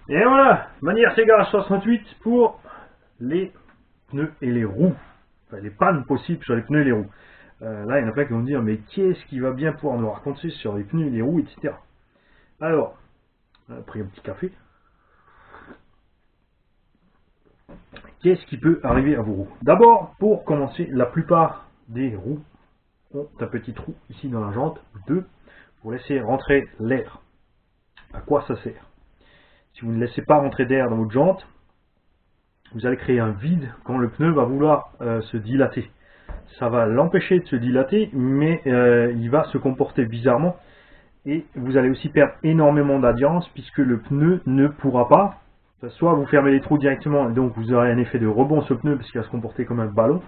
Et voilà, manière Garage 68 pour les pneus et les roues. Enfin, les pannes possibles sur les pneus et les roues. Là, il y en a plein qui vont me dire, mais qu'est-ce qui va bien pouvoir nous raconter sur les pneus et les roues, etc. Alors, on a pris un petit café. Qu'est-ce qui peut arriver à vos roues? D'abord, pour commencer, la plupart des roues ont un petit trou ici dans la jante, deux, pour laisser rentrer l'air. À quoi ça sert? Si vous ne laissez pas rentrer d'air dans votre jante, vous allez créer un vide quand le pneu va vouloir se dilater. Ça va l'empêcher de se dilater, mais il va se comporter bizarrement et vous allez aussi perdre énormément d'adhérence puisque le pneu ne pourra pas, soit vous fermez les trous directement et donc vous aurez un effet de rebond sur le pneu parce qu'il va se comporter comme un ballon,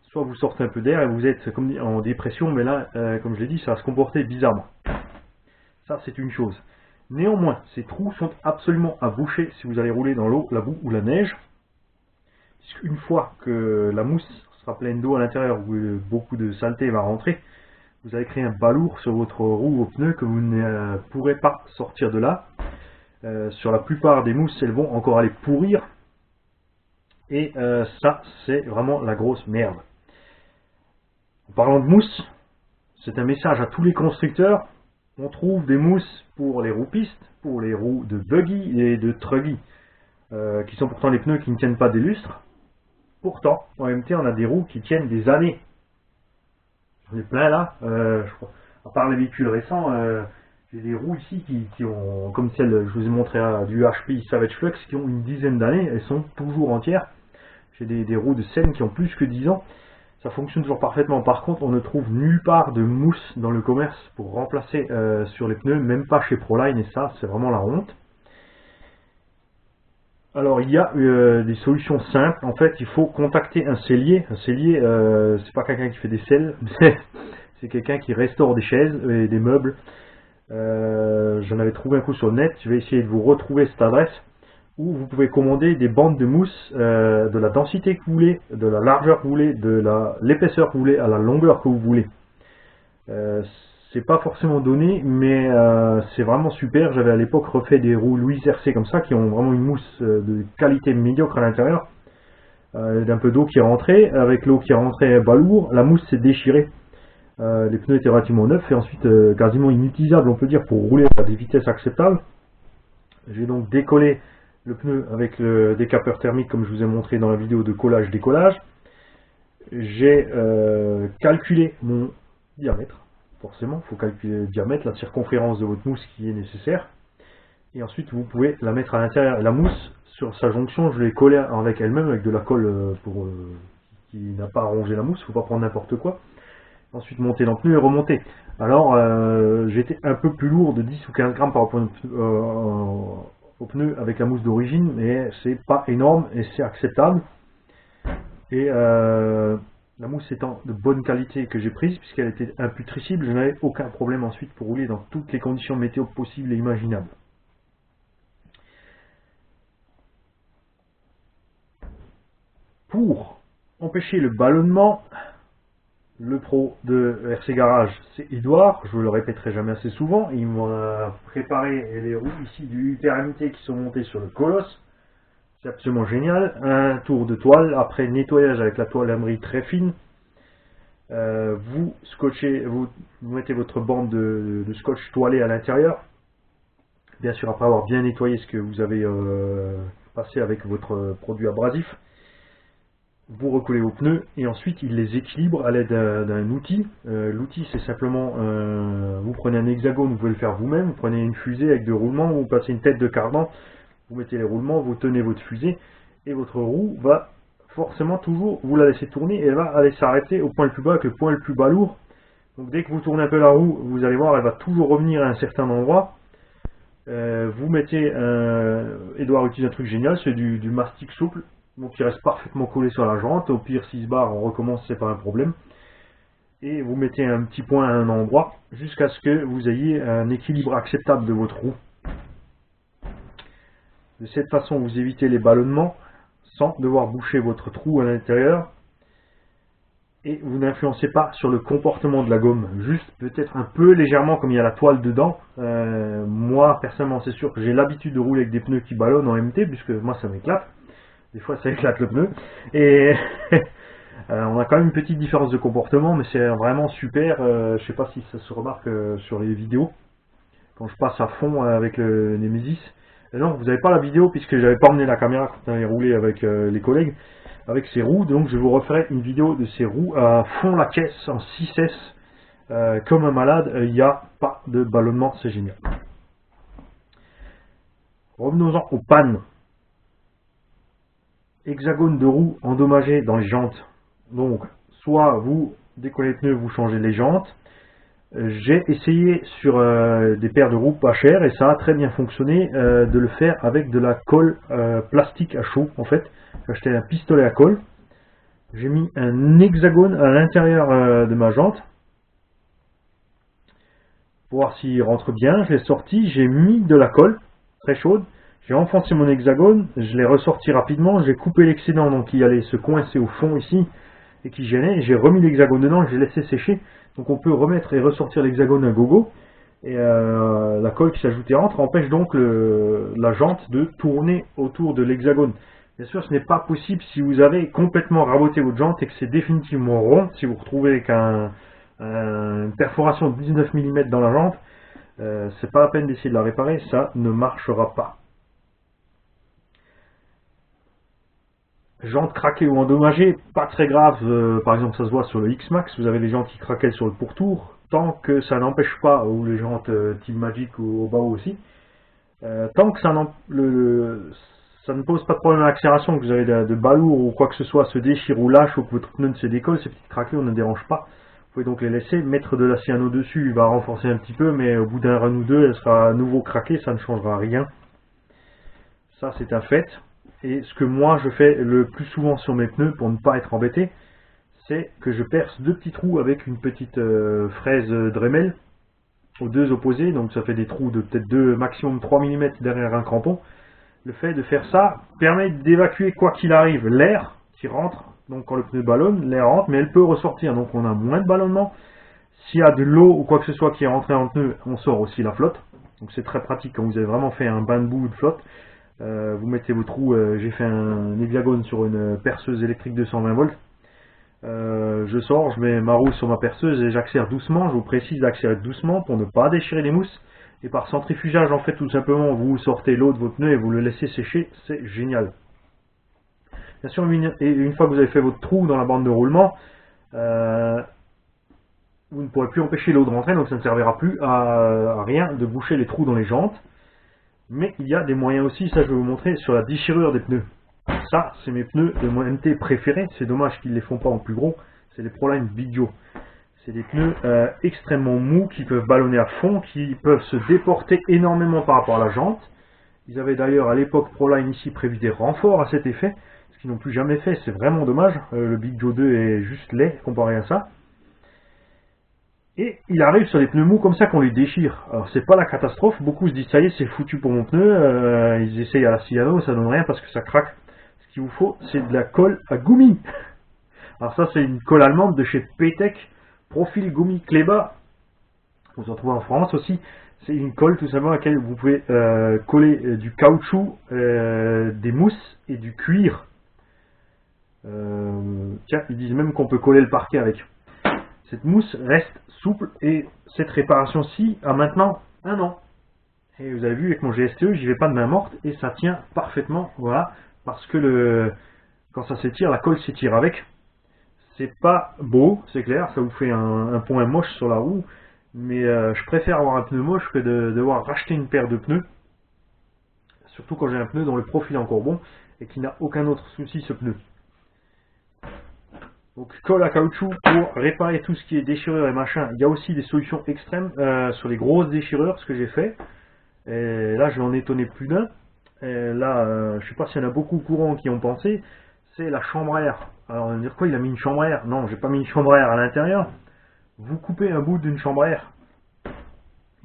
soit vous sortez un peu d'air et vous êtes comme en dépression, mais là, comme je l'ai dit, ça va se comporter bizarrement. Ça, c'est une chose. Néanmoins, ces trous sont absolument à boucher si vous allez rouler dans l'eau, la boue ou la neige. Une fois que la mousse sera pleine d'eau à l'intérieur, où beaucoup de saleté va rentrer, vous allez créer un balourd sur votre roue au pneu que vous ne pourrez pas sortir de là. Sur la plupart des mousses, elles vont encore aller pourrir. Et ça, c'est vraiment la grosse merde. En parlant de mousse, c'est un message à tous les constructeurs. On trouve des mousses pour les roues pistes, pour les roues de buggy et de truggy, qui sont pourtant les pneus qui ne tiennent pas des lustres. Pourtant, en MT, on a des roues qui tiennent des années. J'en ai plein là. Je crois, à part les véhicules récents, j'ai des roues ici qui ont, comme celle, je vous ai montré du HP Savage Flux, qui ont une dizaine d'années. Elles sont toujours entières. J'ai des roues de Seine qui ont plus que 10 ans. Ça fonctionne toujours parfaitement. Par contre, on ne trouve nulle part de mousse dans le commerce pour remplacer sur les pneus, même pas chez Proline. Et ça, c'est vraiment la honte. Alors il y a des solutions simples. En fait, il faut contacter un sellier. Un sellier, c'est pas quelqu'un qui fait des selles, c'est quelqu'un qui restaure des chaises et des meubles. J'en avais trouvé un coup sur le net. Je vais essayer de vous retrouver cette adresse où vous pouvez commander des bandes de mousse de la densité que vous voulez, de la largeur que vous voulez, de l'épaisseur que vous voulez, à la longueur que vous voulez. C'est pas forcément donné, mais c'est vraiment super. J'avais à l'époque refait des roues Louis RC comme ça, qui ont vraiment une mousse de qualité médiocre à l'intérieur, d'un peu d'eau qui est rentrée. Avec l'eau qui est rentrée balourd, la mousse s'est déchirée. Les pneus étaient relativement neufs et ensuite quasiment inutilisables, on peut dire, pour rouler à des vitesses acceptables. J'ai donc décollé le pneu avec le décapeur thermique, comme je vous ai montré dans la vidéo de collage-décollage. J'ai calculé mon diamètre. Forcément, il faut calculer le diamètre, la circonférence de votre mousse qui est nécessaire. Et ensuite, vous pouvez la mettre à l'intérieur. La mousse, sur sa jonction, je l'ai collée avec elle-même, avec de la colle qui n'a pas rongé la mousse. Il ne faut pas prendre n'importe quoi. Ensuite, monter dans le pneu et remonter. Alors, j'étais un peu plus lourd de 10 ou 15 grammes par rapport au pneu avec la mousse d'origine, mais c'est pas énorme et c'est acceptable. Et la mousse étant de bonne qualité que j'ai prise, puisqu'elle était imputricible, je n'avais aucun problème ensuite pour rouler dans toutes les conditions météo possibles et imaginables. Pour empêcher le ballonnement, le pro de RC Garage, c'est Edouard, je ne le répéterai jamais assez souvent. Il m'a préparé les roues ici du UTR-MT qui sont montées sur le Colosse. C'est absolument génial. Un tour de toile, après nettoyage avec la toile emery très fine. Vous scotchez, vous mettez votre bande de scotch toilé à l'intérieur. Bien sûr, après avoir bien nettoyé ce que vous avez passé avec votre produit abrasif. Vous recollez vos pneus et ensuite il les équilibre à l'aide d'un outil. L'outil, c'est simplement, vous prenez un hexagone, vous pouvez le faire vous-même. Vous prenez une fusée avec deux roulements, vous passez une tête de cardan. Vous mettez les roulements, vous tenez votre fusée et votre roue va forcément toujours, vous la laissez tourner et elle va aller s'arrêter au point le plus bas avec le point le plus bas lourd. Donc dès que vous tournez un peu la roue, vous allez voir, elle va toujours revenir à un certain endroit. Vous mettez, Edouard utilise un truc génial, c'est du mastic souple, donc il reste parfaitement collé sur la jante. Au pire, s'il se barre, on recommence, c'est pas un problème. Et vous mettez un petit point à un endroit jusqu'à ce que vous ayez un équilibre acceptable de votre roue. De cette façon, vous évitez les ballonnements sans devoir boucher votre trou à l'intérieur. et vous n'influencez pas sur le comportement de la gomme, juste peut-être un peu légèrement comme il y a la toile dedans. Moi personnellement c'est sûr que j'ai l'habitude de rouler avec des pneus qui ballonnent en MT, puisque moi ça m'éclate, des fois ça éclate le pneu, et on a quand même une petite différence de comportement, mais c'est vraiment super. Je sais pas si ça se remarque sur les vidéos, quand je passe à fond avec le Nemesis. Non, vous n'avez pas la vidéo puisque j'avais pas emmené la caméra quand on avait roulé avec les collègues, avec ces roues, donc je vous referai une vidéo de ces roues à fond la caisse en 6S, comme un malade. Il n'y a pas de ballonnement, c'est génial. Revenons-en aux pannes. Hexagone de roues endommagé dans les jantes. Donc, soit vous décollez les pneus, vous changez les jantes. J'ai essayé sur des paires de roues pas chères et ça a très bien fonctionné de le faire avec de la colle plastique à chaud. En fait, j'ai acheté un pistolet à colle. J'ai mis un hexagone à l'intérieur de ma jante pour voir s'il rentre bien. Je l'ai sorti, j'ai mis de la colle très chaude. J'ai enfoncé mon hexagone, je l'ai ressorti rapidement. J'ai coupé l'excédent donc qui allait se coincer au fond ici et qui gênait. J'ai remis l'hexagone dedans, j'ai laissé sécher. Donc on peut remettre et ressortir l'hexagone à gogo. Et la colle qui s'ajoute et rentre empêche donc la jante de tourner autour de l'hexagone. Bien sûr, ce n'est pas possible si vous avez complètement raboté votre jante et que c'est définitivement rond. Si vous retrouvez avec une perforation de 19 mm dans la jante, c'est pas la peine d'essayer de la réparer, ça ne marchera pas. Jantes craquées ou endommagées, pas très grave. Par exemple, ça se voit sur le X-Max, vous avez des jantes qui craquellent sur le pourtour, tant que ça n'empêche pas, ou les jantes Team Magic ou au bas aussi, tant que ça ne pose pas de problème à l'accélération, que vous avez de balourd ou quoi que ce soit se déchire ou lâche, ou que votre pneu ne se décolle, ces petites craquelures ne dérangent pas. Vous pouvez donc les laisser, mettre de la cyano dessus, il va renforcer un petit peu, mais au bout d'un run ou deux, elle sera à nouveau craquée, ça ne changera rien. Ça, c'est un fait. Et ce que moi je fais le plus souvent sur mes pneus pour ne pas être embêté, c'est que je perce deux petits trous avec une petite fraise Dremel aux deux opposés, donc ça fait des trous de peut-être 2, maximum 3 mm derrière un crampon. Le fait de faire ça permet d'évacuer quoi qu'il arrive l'air qui rentre, donc quand le pneu ballonne, l'air rentre, mais elle peut ressortir, donc on a moins de ballonnement. S'il y a de l'eau ou quoi que ce soit qui est rentré dans le pneu, on sort aussi la flotte, donc c'est très pratique quand vous avez vraiment fait un bain de boue de flotte. Vous mettez vos trous, j'ai fait un hexagone sur une perceuse électrique 220 volts. Je sors, je mets ma roue sur ma perceuse et j'accélère doucement. Je vous précise d'accélérer doucement pour ne pas déchirer les mousses. Et par centrifugage, en fait, tout simplement, vous sortez l'eau de votre pneu et vous le laissez sécher. C'est génial. Bien sûr, une fois que vous avez fait votre trou dans la bande de roulement, vous ne pourrez plus empêcher l'eau de rentrer, donc ça ne servira plus à rien de boucher les trous dans les jantes. Mais il y a des moyens aussi, ça je vais vous montrer, sur la déchirure des pneus. Ça, c'est mes pneus de mon MT préférés. C'est dommage qu'ils ne les font pas en plus gros. C'est les Proline Big Joe. C'est des pneus extrêmement mous qui peuvent ballonner à fond, qui peuvent se déporter énormément par rapport à la jante. Ils avaient d'ailleurs à l'époque Proline ici prévu des renforts à cet effet, ce qu'ils n'ont plus jamais fait. C'est vraiment dommage. Le Big Joe 2 est juste laid comparé à ça. Et il arrive sur les pneus mous comme ça qu'on les déchire. Alors c'est pas la catastrophe, beaucoup se disent ça y est c'est foutu pour mon pneu, ils essayent à la cyano, ça donne rien parce que ça craque. Ce qu'il vous faut c'est de la colle à gummi. Alors ça c'est une colle allemande de chez Paytech, Profil Gummi Kleba, vous en trouvez en France aussi. C'est une colle tout simplement à laquelle vous pouvez coller du caoutchouc, des mousses et du cuir. Tiens, ils disent même qu'on peut coller le parquet avec. Cette mousse reste souple et cette réparation-ci a maintenant 1 an. Et vous avez vu avec mon GSTE, j'y vais pas de main morte et ça tient parfaitement, voilà, parce que quand ça s'étire, la colle s'étire avec. C'est pas beau, c'est clair, ça vous fait un point moche sur la roue, mais je préfère avoir un pneu moche que de devoir racheter une paire de pneus, surtout quand j'ai un pneu dont le profil est encore bon et qui n'a aucun autre souci ce pneu. Donc colle à caoutchouc pour réparer tout ce qui est déchirure et machin. Il y a aussi des solutions extrêmes sur les grosses déchirures, ce que j'ai fait. Et là je vais en étonner plus d'un. Là, je sais pas s'il y en a beaucoup au courant qui ont pensé, c'est la chambre à air. Alors on va dire quoi, il a mis une chambre à air? Non, j'ai pas mis une chambre à air à l'intérieur. Vous coupez un bout d'une chambre à air,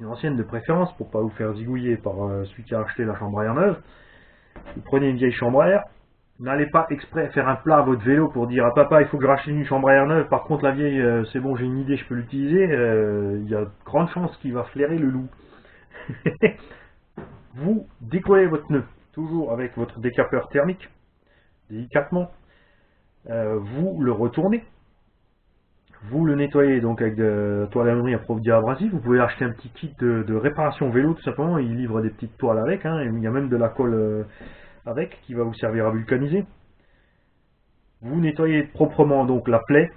une ancienne de préférence pour pas vous faire zigouiller par celui qui a acheté la chambre à air neuve. Vous prenez une vieille chambre à air, N'allez pas exprès faire un plat à votre vélo pour dire à papa il faut que je rachète une chambre à air neuve, par contre la vieille c'est bon j'ai une idée, je peux l'utiliser, il y a de grandes chances qu'il va flairer le loup. Vous décollez votre pneu, toujours avec votre décapeur thermique, délicatement, vous le retournez, vous le nettoyez donc avec de toile à laverie à produit abrasif, vous pouvez acheter un petit kit de réparation vélo tout simplement, il livre des petites toiles avec, hein, il y a même de la colle avec qui va vous servir à vulcaniser. Vous nettoyez proprement donc la plaie,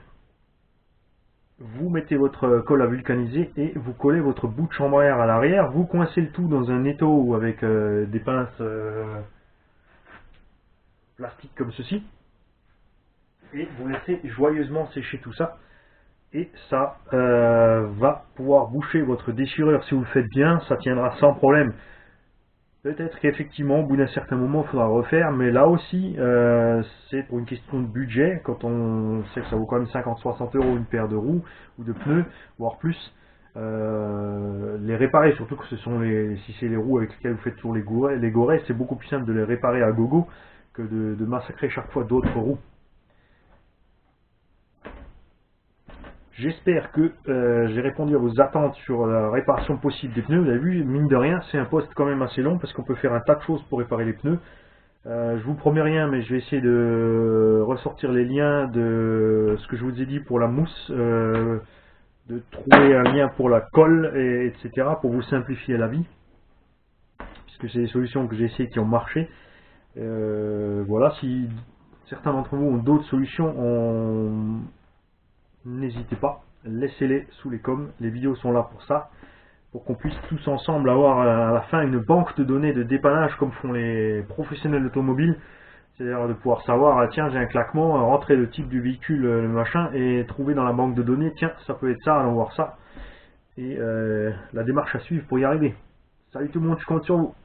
vous mettez votre colle à vulcaniser et vous collez votre bout de chambre à air à l'arrière, vous coincez le tout dans un étau avec des pinces plastiques comme ceci et vous laissez joyeusement sécher tout ça et ça va pouvoir boucher votre déchirure si vous le faites bien, ça tiendra sans problème. Peut-être qu'effectivement, au bout d'un certain moment, il faudra refaire, mais là aussi, c'est pour une question de budget. Quand on sait que ça vaut quand même 50-60 € une paire de roues ou de pneus, voire plus, les réparer, surtout que ce sont si c'est les roues avec lesquelles vous faites toujours les gorées, c'est beaucoup plus simple de les réparer à gogo que de massacrer chaque fois d'autres roues. J'espère que j'ai répondu à vos attentes sur la réparation possible des pneus. Vous avez vu, mine de rien, c'est un post quand même assez long parce qu'on peut faire un tas de choses pour réparer les pneus. Je vous promets rien, mais je vais essayer de ressortir les liens de ce que je vous ai dit pour la mousse, de trouver un lien pour la colle, etc. pour vous simplifier la vie. Puisque c'est des solutions que j'ai essayées qui ont marché. Voilà, si certains d'entre vous ont d'autres solutions, n'hésitez pas, laissez-les sous les coms, les vidéos sont là pour ça, pour qu'on puisse tous ensemble avoir à la fin une banque de données de dépannage comme font les professionnels automobiles, c'est-à-dire de pouvoir savoir, tiens j'ai un claquement, rentrer le type du véhicule, le machin, et trouver dans la banque de données, tiens ça peut être ça, allons voir ça, et la démarche à suivre pour y arriver. Salut tout le monde, je compte sur vous.